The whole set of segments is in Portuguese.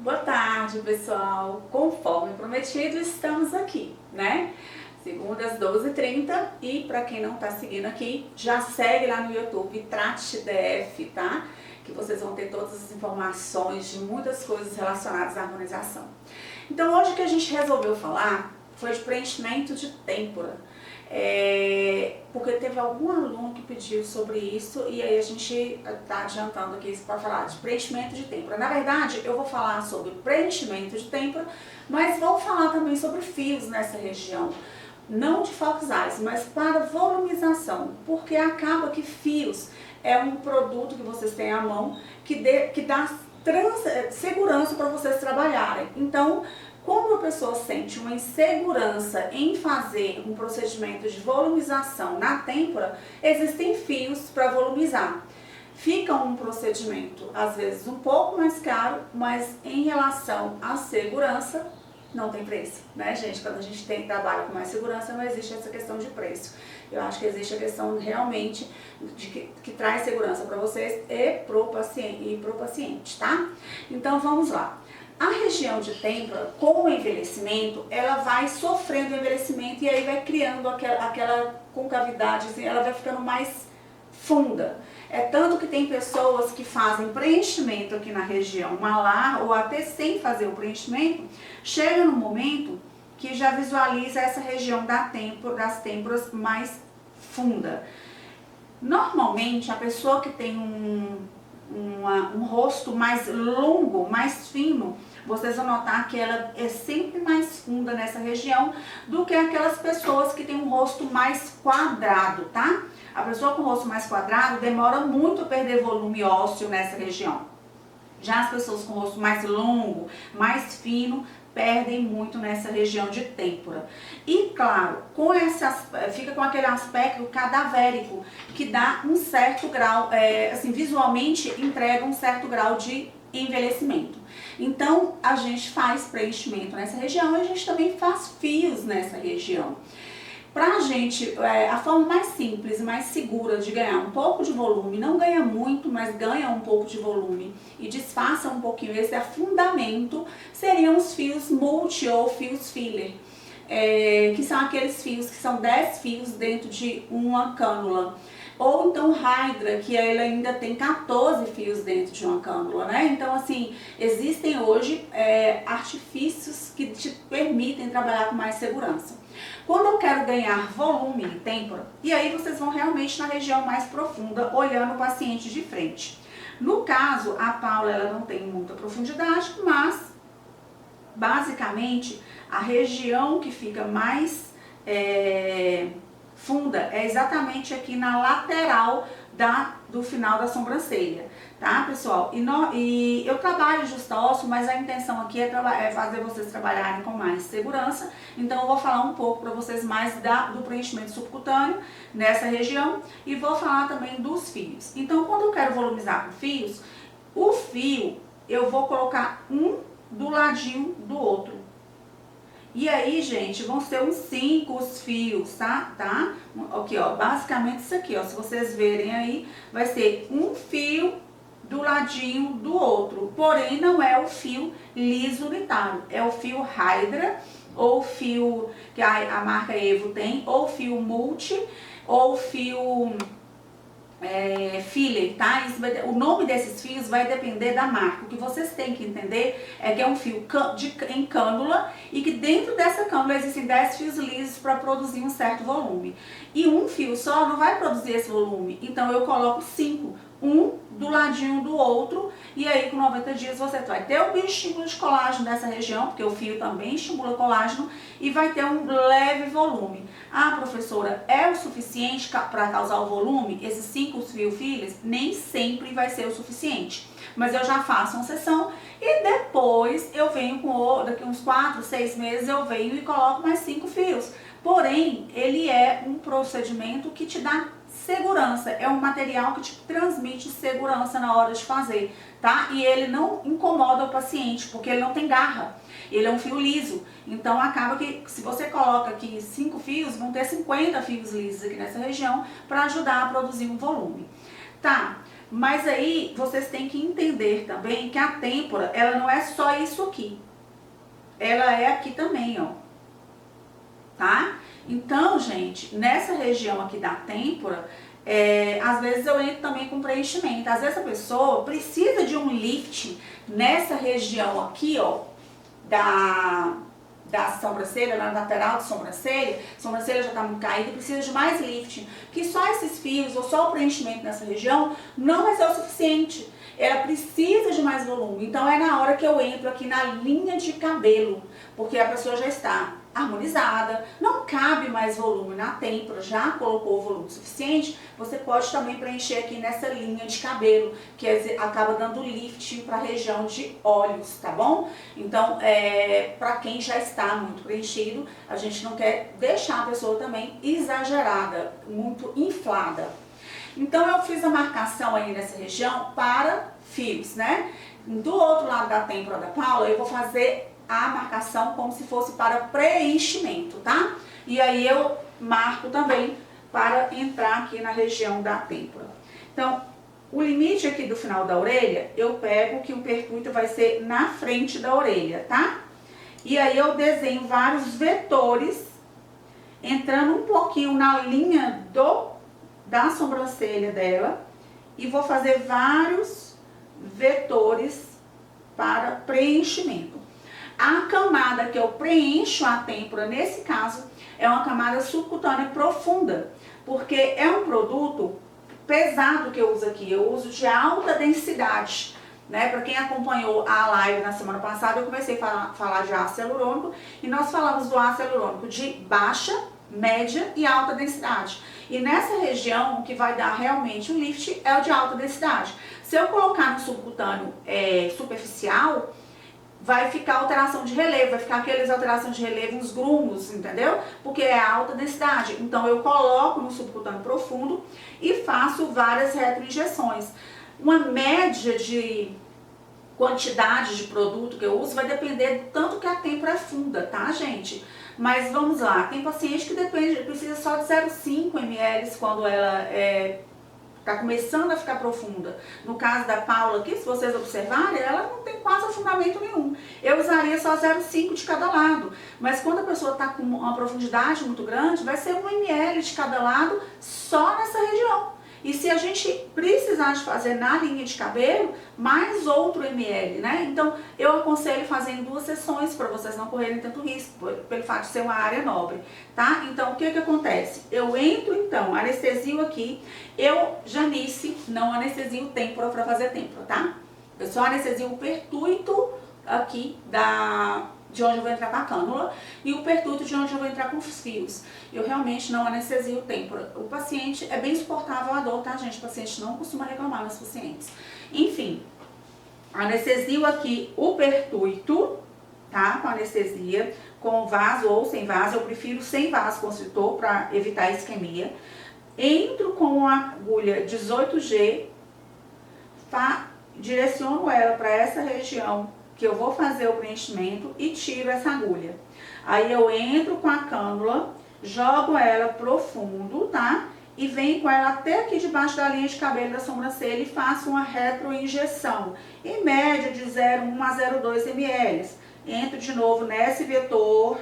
Boa tarde, pessoal. Conforme prometido, estamos aqui, né? Segundas, 12h30. E para quem não tá seguindo aqui, já segue lá no YouTube, Trate DF, tá? Que vocês vão ter todas as informações de muitas coisas relacionadas à harmonização. Então, hoje o que a gente resolveu falar foi de preenchimento de têmpora. Porque teve algum aluno que pediu sobre isso e aí a gente está adiantando aqui para falar de preenchimento de têmpora. Na verdade, eu vou falar sobre preenchimento de têmpora, mas vou falar também sobre fios nessa região. Não de fox eyes, mas para volumização, porque acaba que fios é um produto que vocês têm à mão que dá segurança para vocês trabalharem. Então, quando a pessoa sente uma insegurança em fazer um procedimento de volumização na têmpora, existem fios para volumizar. Fica um procedimento, às vezes, um pouco mais caro, mas em relação à segurança, não tem preço, né, gente? Quando a gente trabalha com mais segurança, não existe essa questão de preço. Eu acho que existe a questão realmente de que traz segurança para vocês e pro paciente, tá? Então, vamos lá. A região de têmpora, com o envelhecimento, ela vai sofrendo envelhecimento e aí vai criando aquela concavidade, assim, ela vai ficando mais funda. É tanto que tem pessoas que fazem preenchimento aqui na região malar ou até sem fazer o preenchimento, chega no momento que já visualiza essa região das têmporas mais funda. Normalmente, a pessoa que tem um rosto mais longo, mais fino, vocês vão notar que ela é sempre mais funda nessa região do que aquelas pessoas que têm um rosto mais quadrado, tá? A pessoa com o rosto mais quadrado demora muito a perder volume ósseo nessa região. Já as pessoas com o rosto mais longo, mais fino, perdem muito nessa região de têmpora. E claro, fica com aquele aspecto cadavérico, que dá um certo grau, assim, visualmente entrega um certo grau de envelhecimento. Então, a gente faz preenchimento nessa região e a gente também faz fios nessa região. Pra gente, a forma mais simples e mais segura de ganhar um pouco de volume, não ganha muito, mas ganha um pouco de volume e disfarça um pouquinho esse afundamento, seriam os fios multi ou fios filler, que são aqueles fios que são 10 fios dentro de uma cânula. Ou então Hydra, que ele ainda tem 14 fios dentro de uma cânula, né? Então, assim, existem hoje artifícios que te permitem trabalhar com mais segurança. Quando eu quero ganhar volume em têmpora, e aí vocês vão realmente na região mais profunda, olhando o paciente de frente. No caso, a Paula, ela não tem muita profundidade, mas, basicamente, a região que fica mais funda é exatamente aqui na lateral do final da sobrancelha, tá, pessoal? E eu trabalho justa-osso, mas a intenção aqui é fazer vocês trabalharem com mais segurança. Então eu vou falar um pouco para vocês mais do preenchimento subcutâneo nessa região e vou falar também dos fios. Então, quando eu quero volumizar com fios, o fio eu vou colocar um do ladinho do outro. E aí, gente, vão ser uns 5 os fios, tá? Aqui, ó, basicamente isso aqui, ó, se vocês verem aí, vai ser um fio do ladinho do outro. Porém, não é o fio liso unitário, é o fio Hydra, ou fio que a marca Evo tem, ou fio multi, ou fio filler, tá? O nome desses fios vai depender da marca. O que vocês têm que entender é que é um fio em cânula e que dentro dessa cânula existem 10 fios lisos para produzir um certo volume. E um fio só não vai produzir esse volume, então eu coloco 5, um do ladinho do outro, e aí com 90 dias você vai ter o estímulo de colágeno nessa região, porque o fio também estimula colágeno, e vai ter um leve volume. Ah, professora, é o suficiente para causar o volume? Esses 5 fios nem sempre vai ser o suficiente. Mas eu já faço uma sessão e depois eu venho daqui uns 4, 6 meses eu venho e coloco mais 5 fios. Porém, ele é um procedimento que te dá segurança, é um material que te transmite segurança na hora de fazer, tá? E ele não incomoda o paciente, porque ele não tem garra, ele é um fio liso, então acaba que se você coloca aqui 5 fios, vão ter 50 fios lisos aqui nessa região para ajudar a produzir um volume, tá? Mas aí vocês têm que entender também que a têmpora, ela não é só isso aqui. Ela é aqui também, ó. Tá? Então, gente, nessa região aqui da têmpora, às vezes eu entro também com preenchimento. Às vezes a pessoa precisa de um lift nessa região aqui, ó, da sobrancelha, na lateral de sobrancelha já está muito caída, precisa de mais lifting, que só esses fios ou só o preenchimento nessa região não vai ser o suficiente. Ela precisa de mais volume, então é na hora que eu entro aqui na linha de cabelo, porque a pessoa já está harmonizada, não cabe mais volume na têmpora, já colocou o volume suficiente, você pode também preencher aqui nessa linha de cabelo, que acaba dando lifting para a região de olhos, tá bom? Então, para quem já está muito preenchido, a gente não quer deixar a pessoa também exagerada, muito inflada. Então, eu fiz a marcação aí nessa região para fios, né? Do outro lado da têmpora da Paula, eu vou fazer a marcação como se fosse para preenchimento, tá? E aí eu marco também para entrar aqui na região da têmpora. Então, o limite aqui do final da orelha, eu pego que o percúito vai ser na frente da orelha, tá? E aí eu desenho vários vetores, entrando um pouquinho na linha da sobrancelha dela, e vou fazer vários vetores para preenchimento. A camada que eu preencho a têmpora, nesse caso, é uma camada subcutânea profunda, porque é um produto pesado que eu uso aqui, eu uso de alta densidade, né? Para quem acompanhou a live na semana passada, eu comecei a falar de ácido hialurônico, e nós falamos do ácido hialurônico de baixa, média e alta densidade. E nessa região, o que vai dar realmente o lift é o de alta densidade. Se eu colocar no subcutâneo superficial, vai ficar alteração de relevo, vai ficar aquelas alterações de relevo, uns grumos, entendeu? Porque é alta densidade. Então eu coloco no subcutâneo profundo e faço várias retroinjeções. Uma média de quantidade de produto que eu uso vai depender do tanto que a têmpora é funda, tá, gente? Mas vamos lá, tem paciente que precisa só de 0,5 ml quando ela está começando a ficar profunda. No caso da Paula aqui, se vocês observarem, ela não tem quase afundamento nenhum. Eu usaria só 0,5 de cada lado. Mas quando a pessoa está com uma profundidade muito grande, vai ser 1 ml de cada lado só nessa região. E se a gente precisar de fazer na linha de cabelo, mais outro ml, né? Então, eu aconselho fazer em 2 sessões para vocês não correrem tanto risco, pelo fato de ser uma área nobre, tá? Então, o que que acontece? Eu entro, então, anestesio aqui, Janice, não anestesio têmpora para fazer têmpora, tá? Eu só anestesio o pertúito aqui de onde eu vou entrar com a cânula e o pertúito de onde eu vou entrar com os fios. Eu realmente não anestesio têmpora. O paciente é bem suportável a dor, tá, gente? O paciente não costuma reclamar nos pacientes. Enfim, anestesio aqui o pertúito, tá? Com anestesia, com vaso ou sem vaso. Eu prefiro sem vaso constritor para evitar isquemia. Entro com a agulha 18G, direciono ela para essa região que eu vou fazer o preenchimento e tiro essa agulha. Aí eu entro com a cânula, jogo ela profundo, tá? E venho com ela até aqui debaixo da linha de cabelo da sobrancelha e faço uma retroinjeção, em média de 0,1 a 0,2 ml. Entro de novo nesse vetor,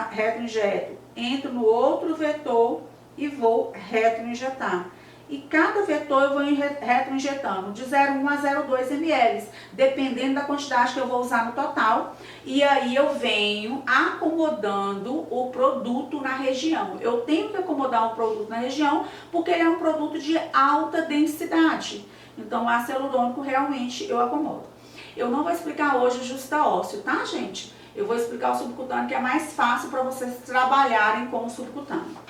retroinjeto. Entro no outro vetor e vou retroinjetar. E cada vetor eu vou retroinjetando de 0,1 a 0,2 ml, dependendo da quantidade que eu vou usar no total. E aí eu venho acomodando o produto na região. Eu tenho que acomodar o produto na região porque ele é um produto de alta densidade. Então o ácido hialurônico realmente eu acomodo. Eu não vou explicar hoje o justa ósseo, tá, gente? Eu vou explicar o subcutâneo, que é mais fácil para vocês trabalharem com o subcutâneo.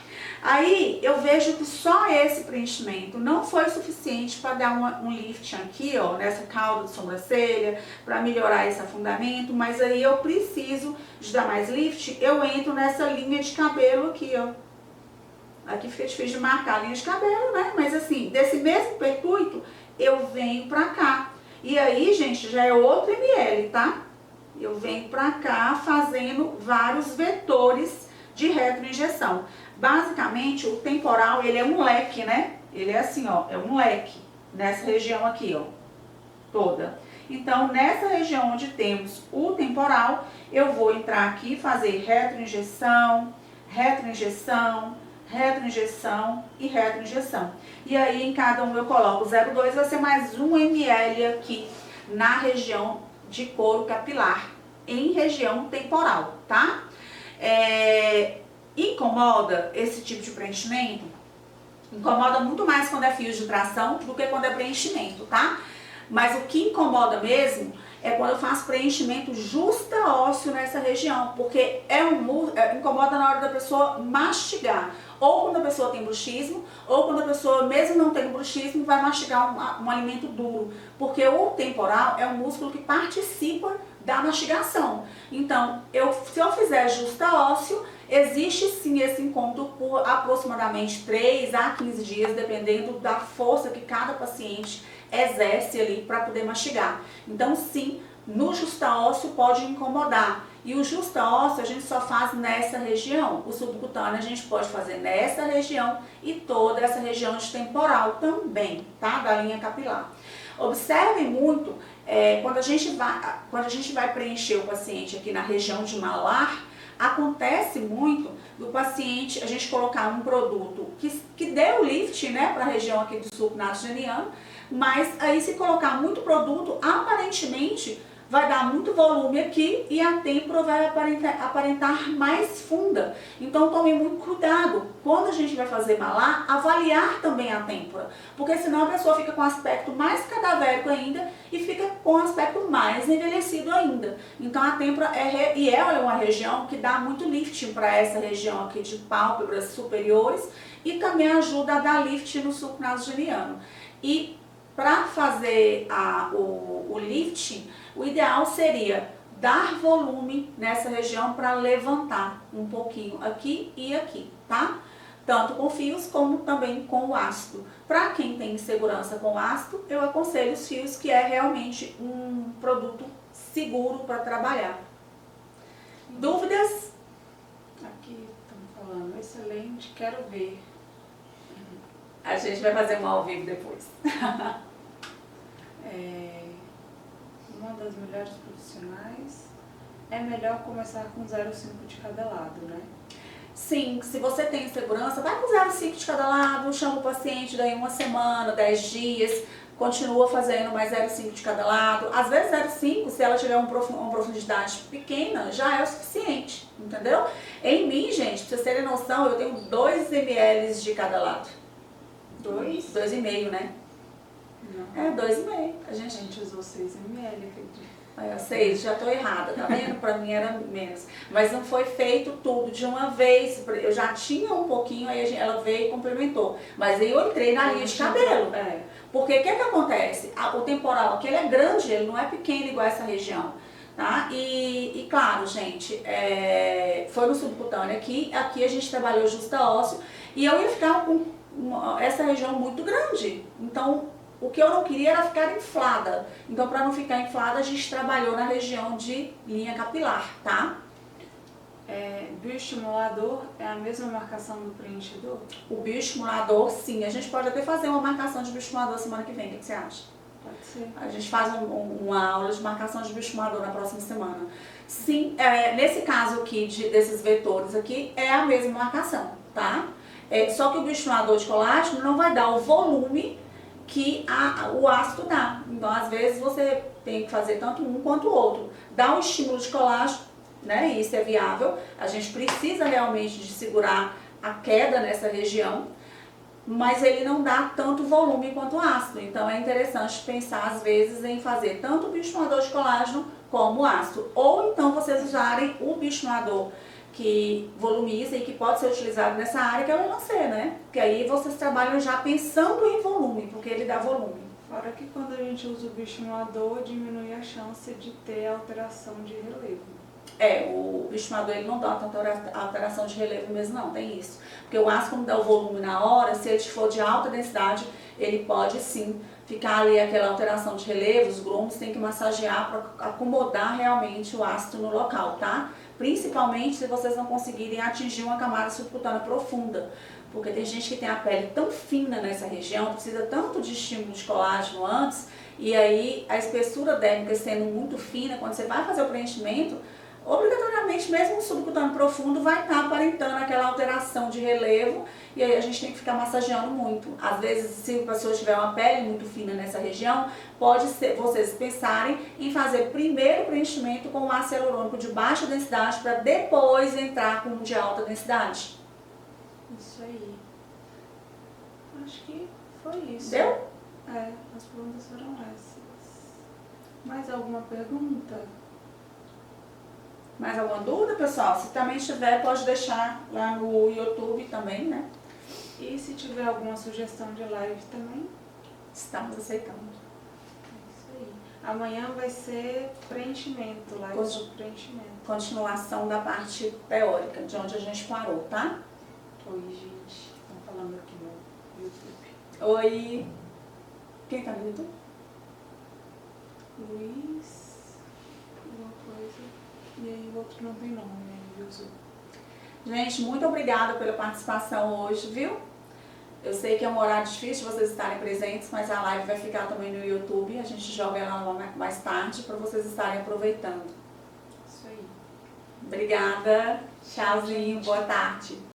Aí eu vejo que só esse preenchimento não foi suficiente para dar um lift aqui, ó, nessa cauda de sobrancelha, para melhorar esse afundamento, mas aí eu preciso de dar mais lift, eu entro nessa linha de cabelo aqui, ó. Aqui fica difícil de marcar a linha de cabelo, né? Mas assim, desse mesmo pertúito, eu venho pra cá. E aí, gente, já é outro ml, tá? Eu venho pra cá fazendo vários vetores de retroinjeção. Basicamente, o temporal, ele é um leque, né? Ele é assim, ó, é um leque. nessa região aqui, ó, toda. Então, nessa região onde temos o temporal, eu vou entrar aqui e fazer retroinjeção, retroinjeção, retroinjeção e retroinjeção. E aí, em cada um eu coloco 0,2, vai ser mais 1 ml aqui na região de couro capilar, em região temporal, tá? Incomoda esse tipo de preenchimento? Incomoda muito mais quando é fios de tração do que quando é preenchimento, tá? Mas o que incomoda mesmo é quando eu faço preenchimento justa ósseo nessa região, porque incomoda na hora da pessoa mastigar. Ou quando a pessoa tem bruxismo, ou quando a pessoa, mesmo não tendo bruxismo, vai mastigar um alimento duro. Porque o temporal é um músculo que participa da mastigação. Então, se eu fizer justa ósseo, existe sim esse incômodo por aproximadamente 3 a 15 dias, dependendo da força que cada paciente exerce ali para poder mastigar. Então, sim, no justa ósseo pode incomodar. E o justa ósseo a gente só faz nessa região. O subcutâneo a gente pode fazer nessa região e toda essa região de temporal também, tá? Da linha capilar. Observem muito, quando a gente vai preencher o paciente aqui na região de malar, acontece muito do paciente, a gente colocar um produto que dê o lift, né, para a região aqui do sulco nasogeniano, mas aí se colocar muito produto, aparentemente vai dar muito volume aqui e a têmpora vai aparentar mais funda. Então tome muito cuidado, quando a gente vai fazer malar, avaliar também a têmpora, porque senão a pessoa fica com aspecto mais cadavérico ainda e fica com aspecto mais envelhecido ainda. Então a têmpora é uma região que dá muito lifting para essa região aqui de pálpebras superiores e também ajuda a dar lift no sulco nasogeniano. E para fazer o lifting, o ideal seria dar volume nessa região para levantar um pouquinho aqui e aqui, tá? Tanto com fios como também com o ácido. Para quem tem insegurança com o ácido, eu aconselho os fios, que é realmente um produto seguro para trabalhar. Dúvidas? Aqui estão falando, excelente, quero ver. A gente vai fazer um ao vivo depois. Uma das melhores profissionais, é melhor começar com 0,5 de cada lado, né? Sim, se você tem insegurança, vai com 0,5 de cada lado, chama o paciente daí 1 semana, 10 dias, continua fazendo mais 0,5 de cada lado. Às vezes 0,5, se ela tiver uma profundidade pequena, já é o suficiente, entendeu? Em mim, gente, pra vocês terem noção, eu tenho 2 ml de cada lado. 2,5, né? Não. 2,5. A gente usou 6 ml, acredito. Eu sei, já tô errada, tá vendo? Pra mim era menos. Mas não foi feito tudo de uma vez. Eu já tinha um pouquinho, aí ela veio e complementou. Mas aí eu entrei na linha de cabelo. Porque o que acontece? O temporal aqui, ele é grande, ele não é pequeno igual essa região. Tá? E claro, gente, foi no subcutâneo aqui a gente trabalhou justa ósseo. E eu ia ficar com essa região muito grande. Então, o que eu não queria era ficar inflada. Então, para não ficar inflada, a gente trabalhou na região de linha capilar, tá? Bioestimulador é a mesma marcação do preenchedor? O bioestimulador, sim. A gente pode até fazer uma marcação de bioestimulador semana que vem. O que você acha? Pode ser. A gente faz uma aula de marcação de bioestimulador na próxima semana. Sim, nesse caso aqui, desses vetores aqui, é a mesma marcação, tá? Só que o bioestimulador de colágeno não vai dar o volume que o ácido dá. Então, às vezes, você tem que fazer tanto um quanto o outro. Dá um estímulo de colágeno, né? E isso é viável. A gente precisa realmente de segurar a queda nessa região, mas ele não dá tanto volume quanto o ácido. Então, é interessante pensar, às vezes, em fazer tanto o bioestimulador de colágeno como o ácido. Ou, então, vocês usarem o bioestimulador que volumiza e que pode ser utilizado nessa área, que é o Elancê, né? Porque aí vocês trabalham já pensando em volume, porque ele dá volume. Fora que quando a gente usa o bioestimulador, diminui a chance de ter alteração de relevo. O bioestimulador ele não dá tanta alteração de relevo mesmo, não, tem isso. Porque o ácido, como dá o volume na hora, se ele for de alta densidade, ele pode sim ficar ali aquela alteração de relevo, os grumos tem que massagear para acomodar realmente o ácido no local, tá? Principalmente se vocês não conseguirem atingir uma camada subcutânea profunda, porque tem gente que tem a pele tão fina nessa região, precisa tanto de estímulo de colágeno antes, e aí a espessura dérmica sendo muito fina, quando você vai fazer o preenchimento, obrigatoriamente, mesmo o subcutâneo profundo vai estar aparentando aquela alteração de relevo, e aí a gente tem que ficar massageando muito. Às vezes, se a pessoa tiver uma pele muito fina nessa região, pode ser vocês pensarem em fazer primeiro o preenchimento com o ácido hialurônico de baixa densidade para depois entrar com o de alta densidade. Isso aí. Acho que foi isso. Deu? É, as perguntas foram essas. Mais alguma pergunta? Mais alguma dúvida, pessoal? Se também tiver, pode deixar lá no YouTube também, né? E se tiver alguma sugestão de live também? Estamos aceitando. É isso aí. Amanhã vai ser preenchimento, live sobre preenchimento. Continuação da parte teórica, de onde a gente parou, tá? Oi, gente. Estão falando aqui no YouTube. Oi. Quem tá no YouTube? Luiz. Alguma coisa. E aí o outro não tem nome, né? YouTube. Gente, muito obrigada pela participação hoje, viu? Eu sei que é um horário difícil de vocês estarem presentes, mas a live vai ficar também no YouTube. A gente joga ela lá mais tarde para vocês estarem aproveitando. Isso aí. Obrigada. Tchauzinho. Boa tarde.